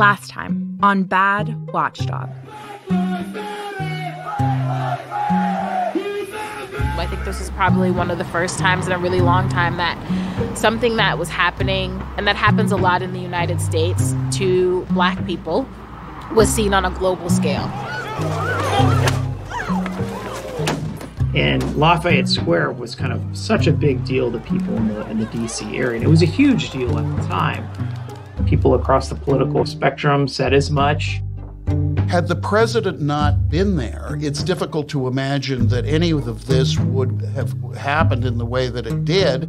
Last time on Bad Watchdog. I think this is probably one of the first times in a really long time that something that was happening, and that happens a lot in the United States to Black people, was seen on a global scale. And Lafayette Square was kind of such a big deal to people in the D.C. area. And it was a huge deal at the time. People across the political spectrum said as much. Had the president not been there, it's difficult to imagine that any of this would have happened in the way that it did.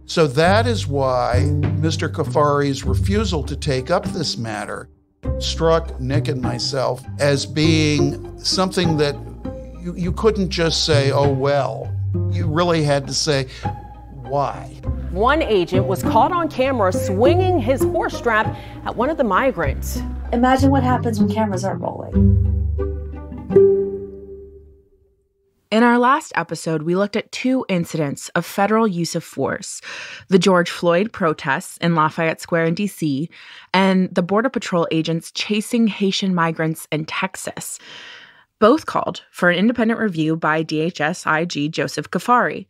So that is why Mr. Cuffari's refusal to take up this matter struck Nick and myself as being something that you couldn't just say, oh, well. You really had to say, why? One agent was caught on camera swinging his horse strap at one of the migrants. Imagine what happens when cameras aren't rolling. In our last episode, we looked at two incidents of federal use of force: the George Floyd protests in Lafayette Square in D.C. and the Border Patrol agents chasing Haitian migrants in Texas. Both called for an independent review by DHS IG Joseph Cuffari.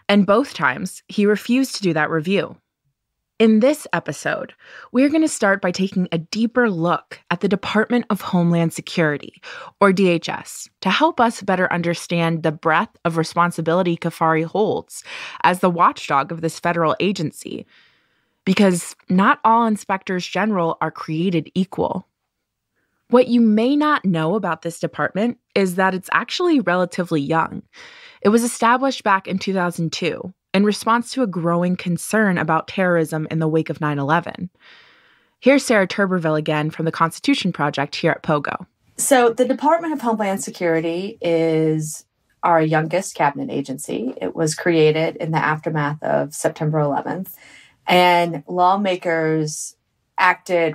And both times, he refused to do that review. In this episode, we're going to start by taking a deeper look at the Department of Homeland Security, or DHS, to help us better understand the breadth of responsibility Cuffari holds as the watchdog of this federal agency. Because not all inspectors general are created equal. What you may not know about this department is that it's actually relatively young. It was established back in 2002 in response to a growing concern about terrorism in the wake of 9/11. Here's Sarah Turberville again from the Constitution Project here at POGO. So the Department of Homeland Security is our youngest cabinet agency. It was created in the aftermath of September 11th, and lawmakers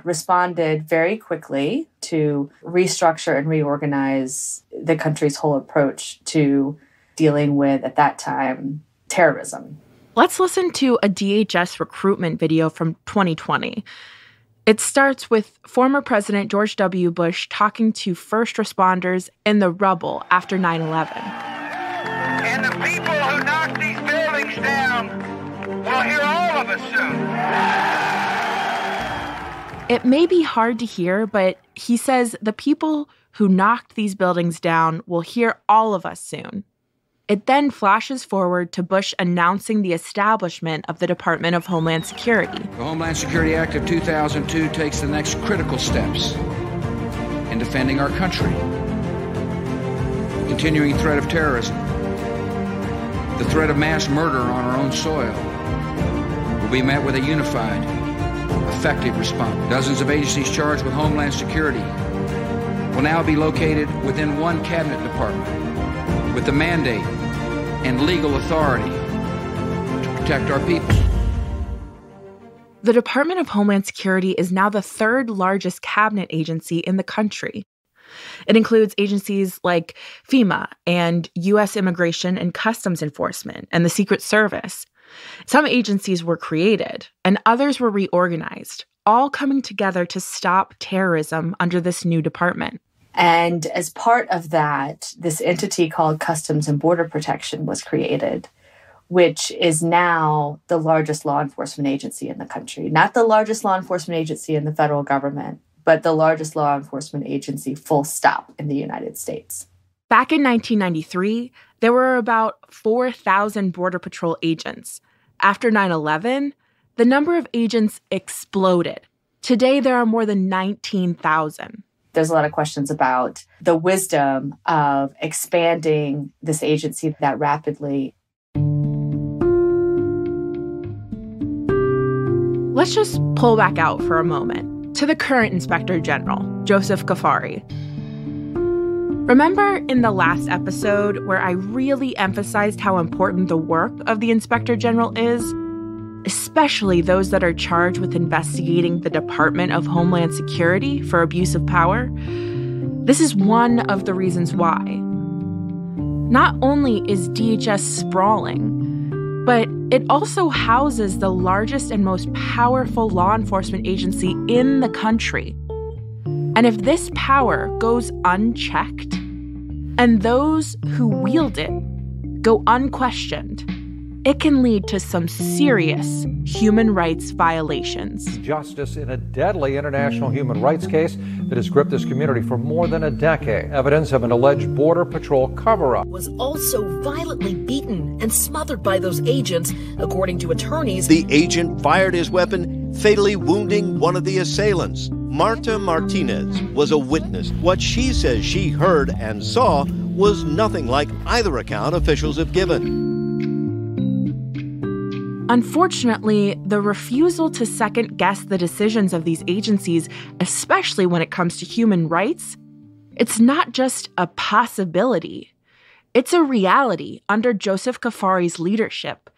responded very quickly to restructure and reorganize the country's whole approach to dealing with, at that time, terrorism. Let's listen to a DHS recruitment video from 2020. It starts with former President George W. Bush talking to first responders in the rubble after 9/11. And the people who knock these buildings down will hear all of us soon. It may be hard to hear, but he says the people who knocked these buildings down will hear all of us soon. It then flashes forward to Bush announcing the establishment of the Department of Homeland Security. The Homeland Security Act of 2002 takes the next critical steps in defending our country. Continuing threat of terrorism, the threat of mass murder on our own soil, will be met with a unified, effective response. Dozens of agencies charged with Homeland Security will now be located within one cabinet department with the mandate and legal authority to protect our people. The Department of Homeland Security is now the third largest cabinet agency in the country. It includes agencies like FEMA and U.S. Immigration and Customs Enforcement and the Secret Service. Some agencies were created and others were reorganized, all coming together to stop terrorism under this new department. And as part of that, this entity called Customs and Border Protection was created, which is now the largest law enforcement agency in the country. Not the largest law enforcement agency in the federal government, but the largest law enforcement agency, full stop, in the United States. Back in 1993, there were about 4,000 Border Patrol agents. After 9/11, the number of agents exploded. Today, there are more than 19,000. There's a lot of questions about the wisdom of expanding this agency that rapidly. Let's just pull back out for a moment to the current Inspector General, Joseph Cuffari. Remember in the last episode where I really emphasized how important the work of the Inspector General is, especially those that are charged with investigating the Department of Homeland Security for abuse of power? This is one of the reasons why. Not only is DHS sprawling, but it also houses the largest and most powerful law enforcement agency in the country. And if this power goes unchecked, and those who wield it go unquestioned, it can lead to some serious human rights violations. Justice in a deadly international human rights case that has gripped this community for more than a decade. Evidence of an alleged Border Patrol cover-up. Was also violently beaten and smothered by those agents, according to attorneys. The agent fired his weapon, fatally wounding one of the assailants. Marta Martinez was a witness. What she says she heard and saw was nothing like either account officials have given. Unfortunately, the refusal to second-guess the decisions of these agencies, especially when it comes to human rights, it's not just a possibility. It's a reality under Joseph Cuffari's leadership.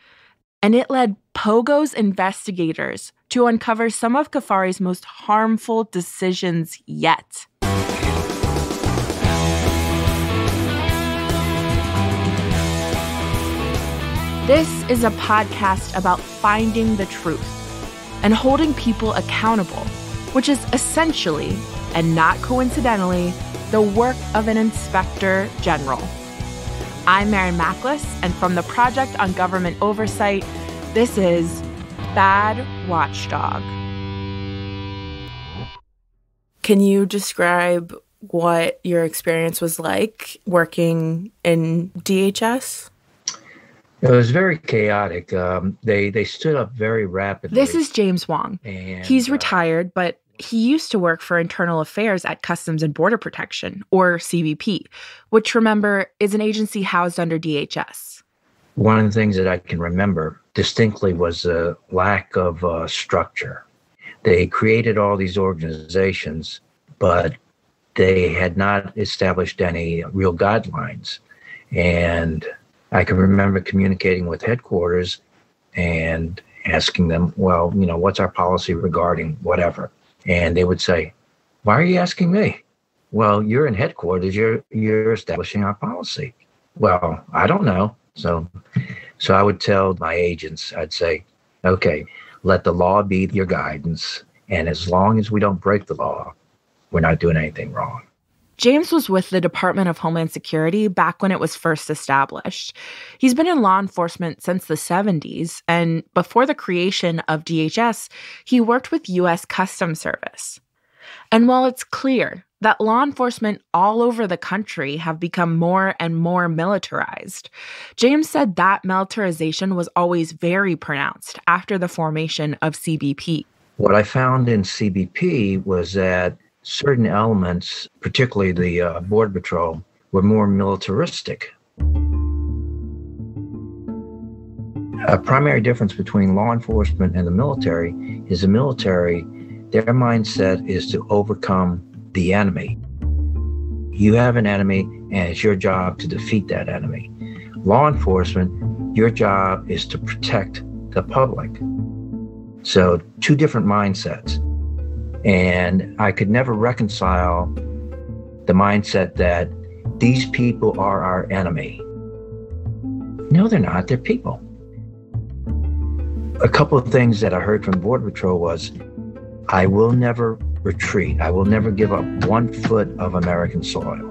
And it led POGO's investigators to uncover some of Cuffari's most harmful decisions yet. This is a podcast about finding the truth and holding people accountable, which is essentially, and not coincidentally, the work of an inspector general. I'm Maren, and from the Project on Government Oversight, this is Bad Watchdog. Can you describe what your experience was like working in DHS? It was very chaotic. They stood up very rapidly. This is James Wong. He's retired, but he used to work for Internal Affairs at Customs and Border Protection, or CBP, which, remember, is an agency housed under DHS. One of the things that I can remember distinctly was a lack of structure. They created all these organizations, but they had not established any real guidelines. And I can remember communicating with headquarters and asking them, well, what's our policy regarding whatever? And they would say, why are you asking me? Well, you're in headquarters, you're establishing our policy. Well, I don't know. So I would tell my agents, I'd say, okay, let the law be your guidance. And as long as we don't break the law, we're not doing anything wrong. James was with the Department of Homeland Security back when it was first established. He's been in law enforcement since the 70s, and before the creation of DHS, he worked with U.S. Customs Service. And while it's clear that law enforcement all over the country have become more and more militarized, James said that militarization was always very pronounced after the formation of CBP. What I found in CBP was that certain elements, particularly the Border Patrol, were more militaristic. A primary difference between law enforcement and the military is the military, their mindset is to overcome the enemy. You have an enemy, and it's your job to defeat that enemy. Law enforcement, your job is to protect the public. So, two different mindsets. And I could never reconcile the mindset that these people are our enemy. No, they're not. They're people. A couple of things that I heard from Border Patrol was, I will never retreat. I will never give up 1 foot of American soil.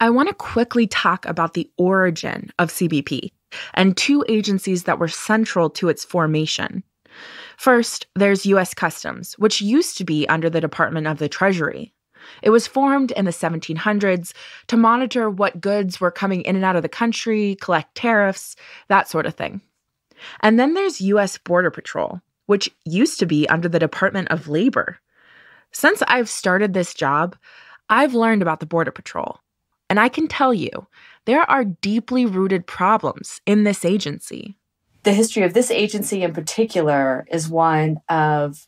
I want to quickly talk about the origin of CBP and two agencies that were central to its formation. First, there's U.S. Customs, which used to be under the Department of the Treasury. It was formed in the 1700s to monitor what goods were coming in and out of the country, collect tariffs, that sort of thing. And then there's U.S. Border Patrol, which used to be under the Department of Labor. Since I've started this job, I've learned about the Border Patrol. And I can tell you, there are deeply rooted problems in this agency. The history of this agency in particular is one of,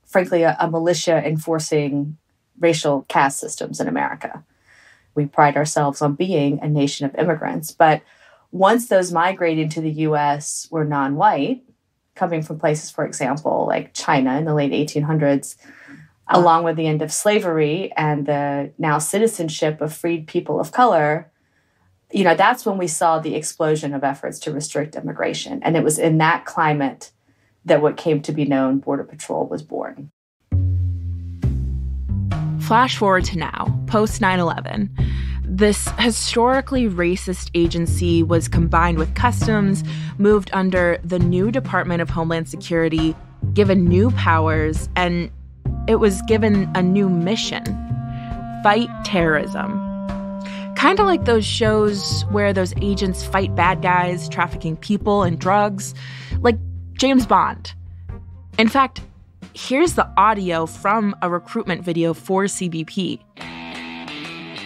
frankly, a militia enforcing racial caste systems in America. We pride ourselves on being a nation of immigrants, but once those migrating to the U.S. were non-white, coming from places, for example, like China in the late 1800s, along with the end of slavery and the now citizenship of freed people of color, that's when we saw the explosion of efforts to restrict immigration. And it was in that climate that what came to be known Border Patrol was born. Flash forward to now, post 9/11. This historically racist agency was combined with Customs, moved under the new Department of Homeland Security, given new powers, and it was given a new mission: fight terrorism. Kind of like those shows where those agents fight bad guys trafficking people and drugs, like James Bond. In fact, here's the audio from a recruitment video for CBP.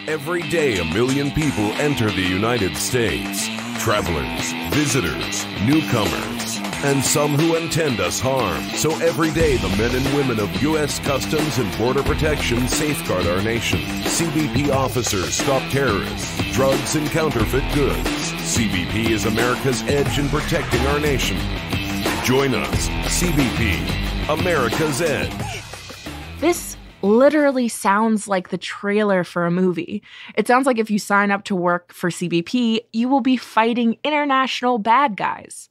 Every day, 1 million people enter the United States. Travelers, visitors, newcomers, and some who intend us harm. So every day, the men and women of U.S. Customs and Border Protection safeguard our nation. CBP officers stop terrorists, drugs, and counterfeit goods. CBP is America's edge in protecting our nation. Join us, CBP, America's Edge. This literally sounds like the trailer for a movie. It sounds like if you sign up to work for CBP, you will be fighting international bad guys.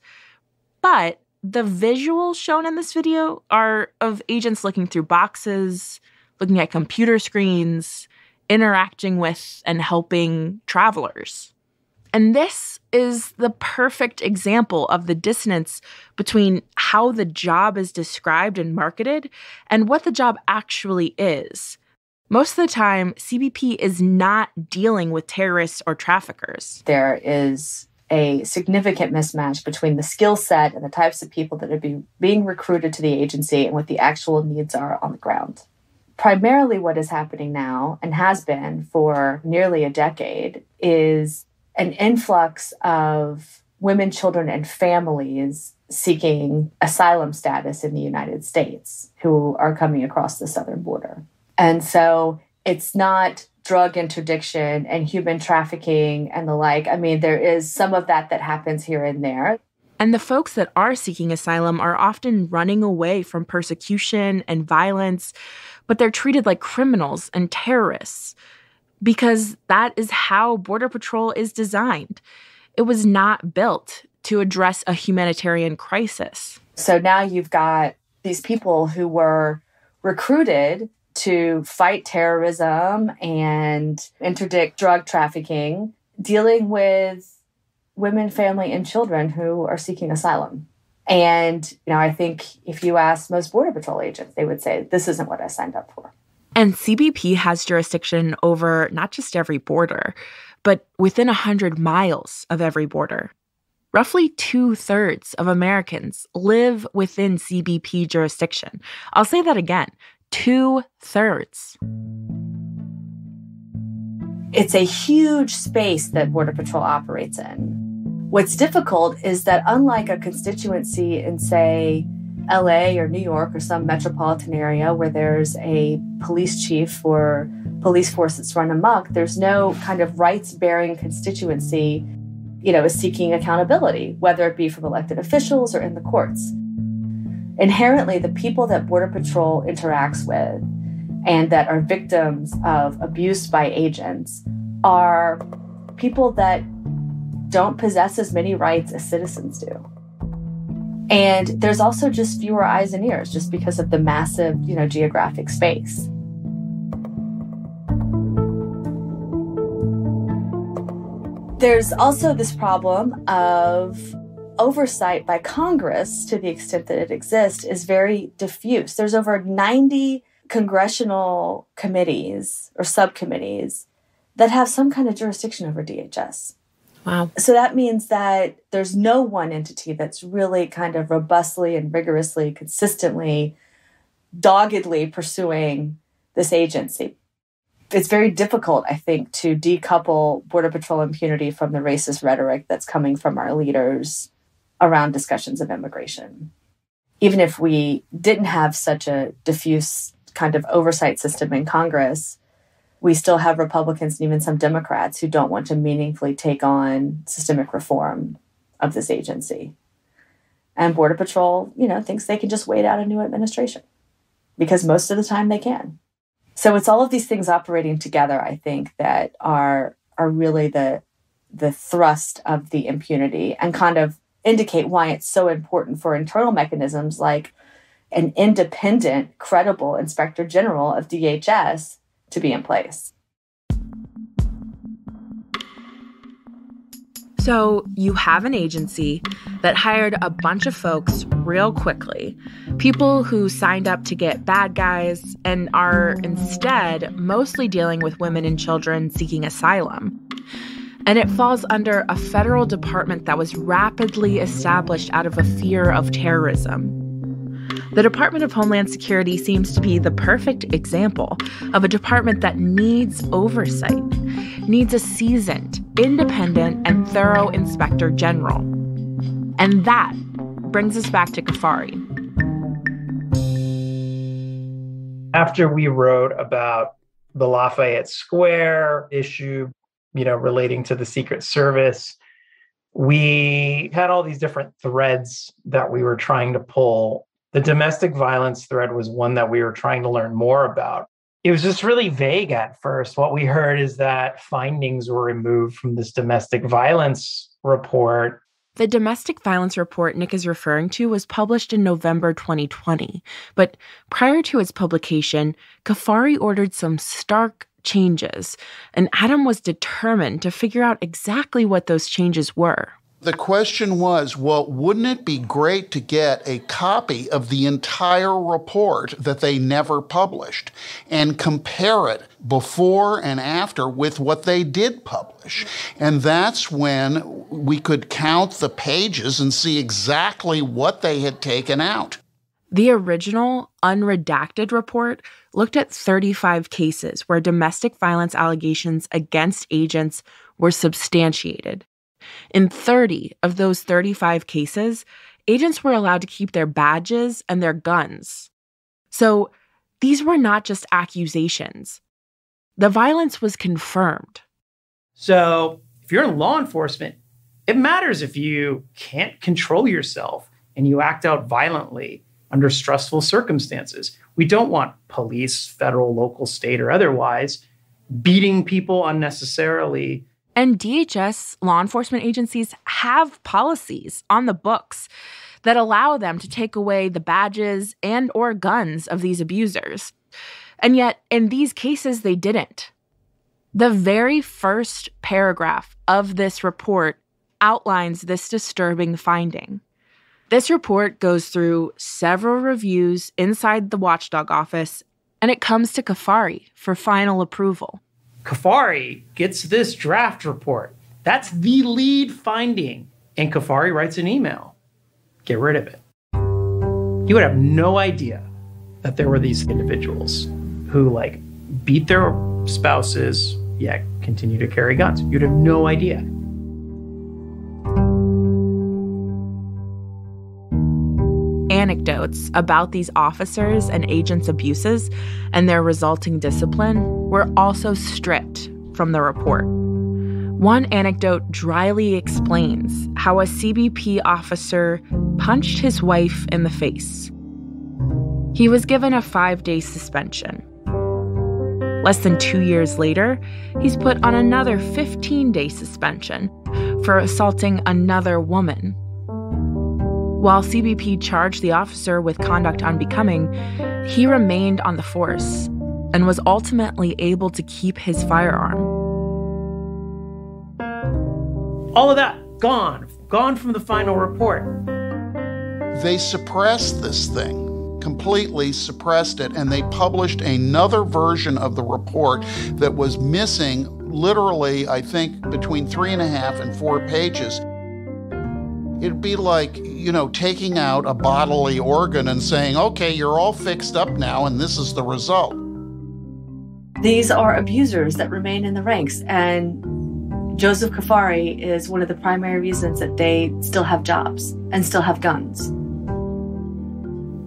But the visuals shown in this video are of agents looking through boxes, looking at computer screens, interacting with and helping travelers. And this is the perfect example of the dissonance between how the job is described and marketed and what the job actually is. Most of the time, CBP is not dealing with terrorists or traffickers. There is a significant mismatch between the skill set and the types of people that are being recruited to the agency and what the actual needs are on the ground. Primarily what is happening now, and has been for nearly a decade, is an influx of women, children, and families seeking asylum status in the United States who are coming across the southern border. And so it's not drug interdiction and human trafficking and the like. I mean, there is some of that happens here and there. And the folks that are seeking asylum are often running away from persecution and violence, but they're treated like criminals and terrorists. Because that is how Border Patrol is designed. It was not built to address a humanitarian crisis. So now you've got these people who were recruited to fight terrorism and interdict drug trafficking, dealing with women, family, and children who are seeking asylum. And, I think if you ask most Border Patrol agents, they would say, this isn't what I signed up for. And CBP has jurisdiction over not just every border, but within 100 miles of every border. Roughly 2/3 of Americans live within CBP jurisdiction. I'll say that again, 2/3. It's a huge space that Border Patrol operates in. What's difficult is that unlike a constituency in, say, LA or New York or some metropolitan area where there's a police chief or police force that's run amok, there's no kind of rights-bearing constituency, is seeking accountability, whether it be from elected officials or in the courts. Inherently, the people that Border Patrol interacts with and that are victims of abuse by agents are people that don't possess as many rights as citizens do. And there's also just fewer eyes and ears just because of the massive, geographic space. There's also this problem of oversight by Congress, to the extent that it exists, is very diffuse. There's over 90 congressional committees or subcommittees that have some kind of jurisdiction over DHS. Wow. So that means that there's no one entity that's really kind of robustly and rigorously, consistently, doggedly pursuing this agency. It's very difficult, I think, to decouple Border Patrol impunity from the racist rhetoric that's coming from our leaders around discussions of immigration. Even if we didn't have such a diffuse kind of oversight system in Congress, we still have Republicans and even some Democrats who don't want to meaningfully take on systemic reform of this agency. And Border Patrol, thinks they can just wait out a new administration because most of the time they can. So it's all of these things operating together, I think, that are really the thrust of the impunity and kind of indicate why it's so important for internal mechanisms like an independent, credible Inspector General of DHS to be in place. So you have an agency that hired a bunch of folks real quickly, people who signed up to get bad guys and are instead mostly dealing with women and children seeking asylum. And it falls under a federal department that was rapidly established out of a fear of terrorism. The Department of Homeland Security seems to be the perfect example of a department that needs oversight, needs a seasoned, independent, and thorough inspector general. And that brings us back to Cuffari. After we wrote about the Lafayette Square issue, relating to the Secret Service, we had all these different threads that we were trying to pull. The domestic violence thread was one that we were trying to learn more about. It was just really vague at first. What we heard is that findings were removed from this domestic violence report. The domestic violence report Nick is referring to was published in November 2020. But prior to its publication, Cuffari ordered some stark changes, and Adam was determined to figure out exactly what those changes were. The question was, well, wouldn't it be great to get a copy of the entire report that they never published and compare it before and after with what they did publish? And that's when we could count the pages and see exactly what they had taken out. The original, unredacted report looked at 35 cases where domestic violence allegations against agents were substantiated. In 30 of those 35 cases, agents were allowed to keep their badges and their guns. So these were not just accusations. The violence was confirmed. So if you're in law enforcement, it matters if you can't control yourself and you act out violently under stressful circumstances. We don't want police, federal, local, state, or otherwise, beating people unnecessarily. And DHS, law enforcement agencies, have policies on the books that allow them to take away the badges and or guns of these abusers. And yet, in these cases, they didn't. The very first paragraph of this report outlines this disturbing finding. This report goes through several reviews inside the watchdog office, and it comes to Cuffari for final approval. Cuffari gets this draft report. That's the lead finding. And Cuffari writes an email. Get rid of it. You would have no idea that there were these individuals who beat their spouses, yet continue to carry guns. You'd have no idea. Anecdotes about these officers and agents' abuses and their resulting discipline were also stripped from the report. One anecdote dryly explains how a CBP officer punched his wife in the face. He was given a 5-day suspension. Less than 2 years later, he's put on another 15-day suspension for assaulting another woman. While CBP charged the officer with conduct unbecoming, he remained on the force and was ultimately able to keep his firearm. All of that, gone from the final report. They suppressed this thing, completely suppressed it, and they published another version of the report that was missing literally, I think, between 3.5 and 4 pages. It'd be like, taking out a bodily organ and saying, okay, you're all fixed up now, and this is the result. These are abusers that remain in the ranks, and Joseph Cuffari is one of the primary reasons that they still have jobs and still have guns.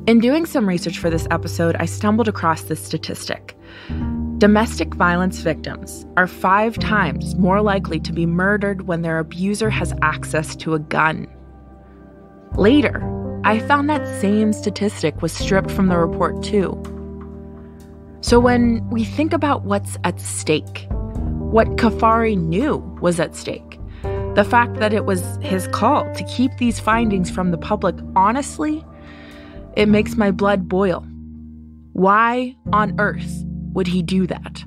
In doing some research for this episode, I stumbled across this statistic. Domestic violence victims are 5 times more likely to be murdered when their abuser has access to a gun. Later, I found that same statistic was stripped from the report too. So when we think about what's at stake, what Cuffari knew was at stake, The fact that it was his call to keep these findings from the public, honestly, it makes my blood boil. Why on earth would he do that?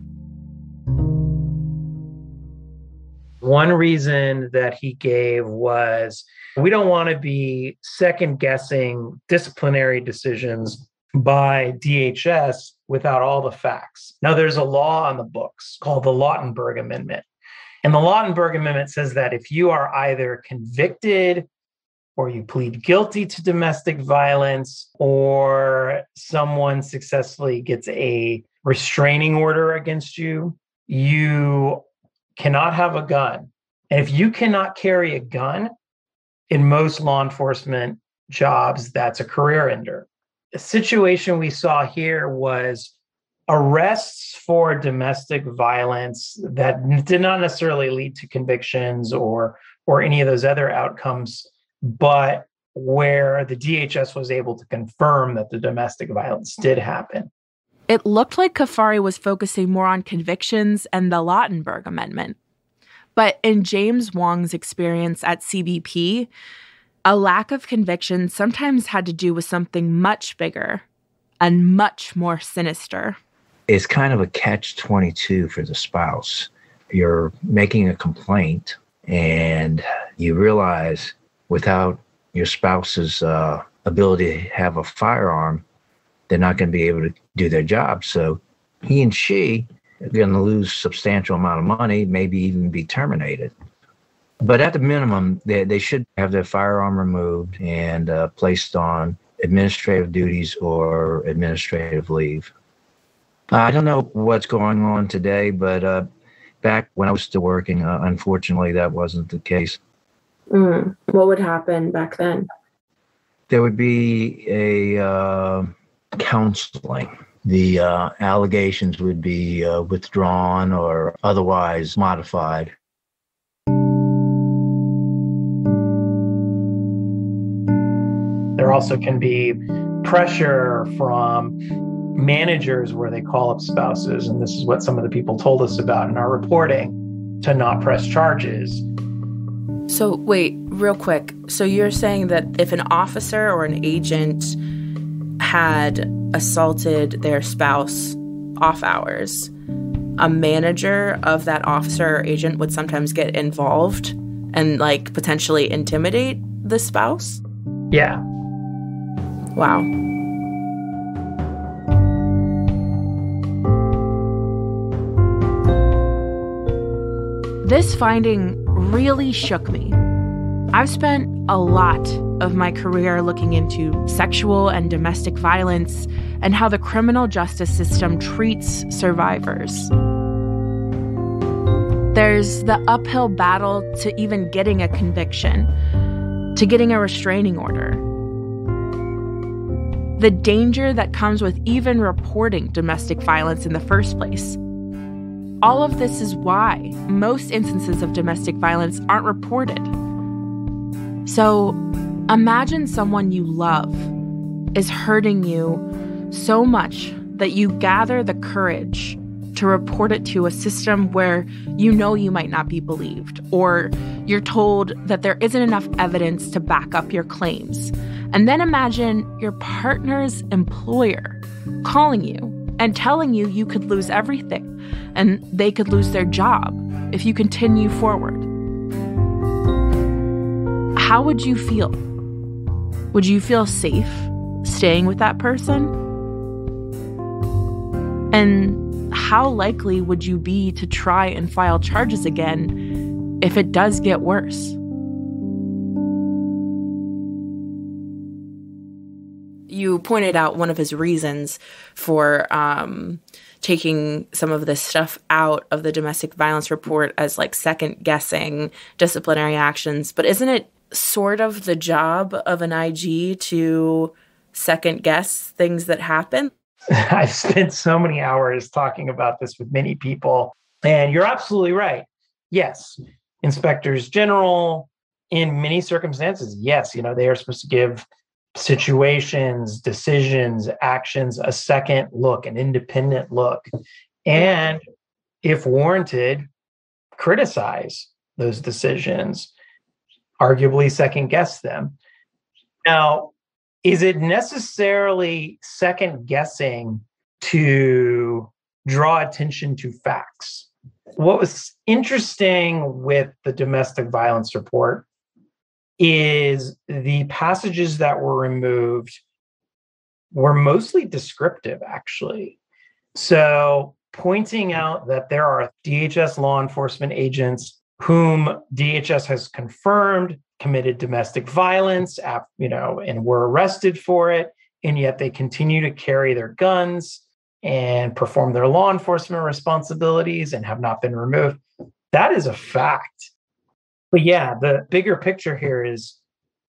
One reason that he gave was, we don't want to be second-guessing disciplinary decisions by DHS without all the facts. Now, there's a law on the books called the Lautenberg Amendment. And the Lautenberg Amendment says that if you are either convicted or you plead guilty to domestic violence, or someone successfully gets a restraining order against you, you cannot have a gun. And if you cannot carry a gun, in most law enforcement jobs, that's a career ender. The situation we saw here was arrests for domestic violence that did not necessarily lead to convictions or any of those other outcomes, but where the DHS was able to confirm that the domestic violence did happen. It looked like Cuffari was focusing more on convictions and the Lautenberg Amendment. But in James Wong's experience at CBP, a lack of conviction sometimes had to do with something much bigger and much more sinister. It's kind of a catch-22 for the spouse. You're making a complaint and you realize without your spouse's ability to have a firearm, they're not going to be able to do their job. So he and she are going to lose a substantial amount of money, maybe even be terminated. But at the minimum, they should have their firearm removed and placed on administrative duties or administrative leave. I don't know what's going on today, but back when I was still working, unfortunately, that wasn't the case. What would happen back then? There would be a counseling. The allegations would be withdrawn or otherwise modified. There also can be pressure from managers where they call up spouses, and this is what some of the people told us about in our reporting, to not press charges. So wait, real quick. So you're saying that if an officer or an agent had assaulted their spouse off hours, a manager of that officer or agent would sometimes get involved and like potentially intimidate the spouse? Yeah. Wow. This finding really shook me. I've spent a lot of my career looking into sexual and domestic violence and how the criminal justice system treats survivors. There's the uphill battle to even getting a conviction, to getting a restraining order. The danger that comes with even reporting domestic violence in the first place. All of this is why most instances of domestic violence aren't reported. So imagine someone you love is hurting you so much that you gather the courage to report it to a system where you know you might not be believed, or you're told that there isn't enough evidence to back up your claims. And then imagine your partner's employer calling you and telling you you could lose everything and they could lose their job if you continue forward. How would you feel? Would you feel safe staying with that person? And how likely would you be to try and file charges again if it does get worse? You pointed out one of his reasons for taking some of this stuff out of the domestic violence report as like second guessing disciplinary actions. But isn't it sort of the job of an IG to second guess things that happen? I've spent so many hours talking about this with many people, and you're absolutely right. Yes, inspectors general, in many circumstances, yes, they are supposed to give situations, decisions, actions a second look, an independent look, and if warranted, criticize those decisions. arguably second guess them. Now, is it necessarily second guessing to draw attention to facts? What was interesting with the domestic violence report is the passages that were removed were mostly descriptive, actually. So pointing out that there are DHS law enforcement agents whom DHS has confirmed committed domestic violence, and were arrested for it, and yet they continue to carry their guns and perform their law enforcement responsibilities and have not been removed. That is a fact. But yeah, the bigger picture here is,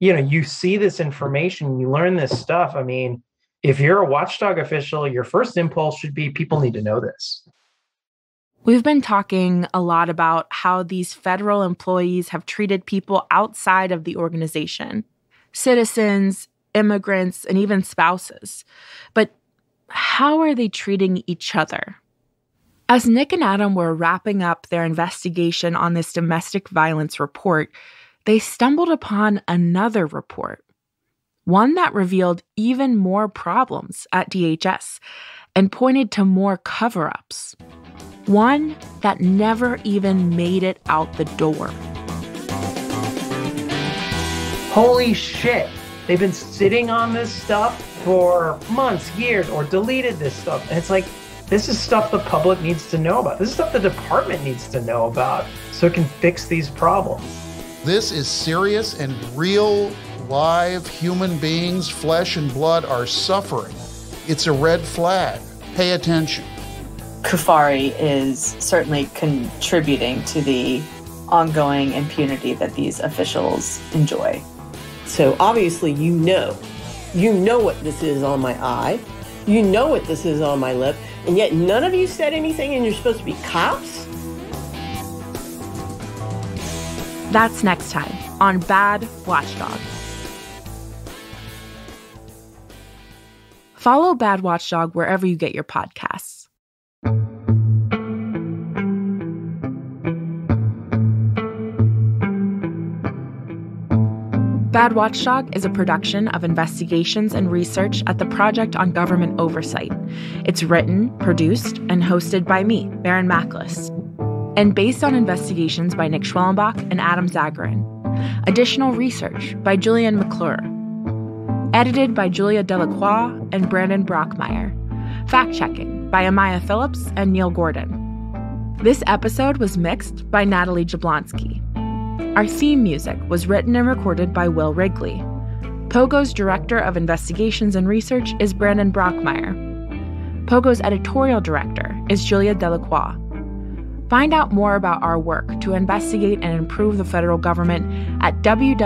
you see this information, you learn this stuff. I mean, if you're a watchdog official, your first impulse should be people need to know this. We've been talking a lot about how these federal employees have treated people outside of the organization, citizens, immigrants, and even spouses. But how are they treating each other? As Nick and Adam were wrapping up their investigation on this domestic violence report, they stumbled upon another report, one that revealed even more problems at DHS and pointed to more cover-ups. One that never even made it out the door. Holy shit. They've been sitting on this stuff for months, years, or deleted this stuff. And it's like, this is stuff the public needs to know about. This is stuff the department needs to know about so it can fix these problems. This is serious, and real, live human beings, flesh and blood, are suffering. It's a red flag. Pay attention. Cuffari is certainly contributing to the ongoing impunity that these officials enjoy. So obviously you know what this is on my eye, you know what this is on my lip, and yet none of you said anything, and you're supposed to be cops? That's next time on Bad Watchdog. Follow Bad Watchdog wherever you get your podcasts. Bad Watchdog is a production of investigations and research at the Project on Government Oversight. It's written, produced, and hosted by me, Maren, and based on investigations by Nick Schwellenbach and Adam Zagarin. Additional research by Julian McClure. Edited by Julia Delacroix and Brandon Brockmeyer. Fact-checking by Amaya Phillips and Neil Gordon. This episode was mixed by Natalie Jablonski. Our theme music was written and recorded by Will Wrigley. Pogo's Director of Investigations and Research is Brandon Brockmeyer. Pogo's Editorial Director is Julia Delacroix. Find out more about our work to investigate and improve the federal government at www.pogo.org.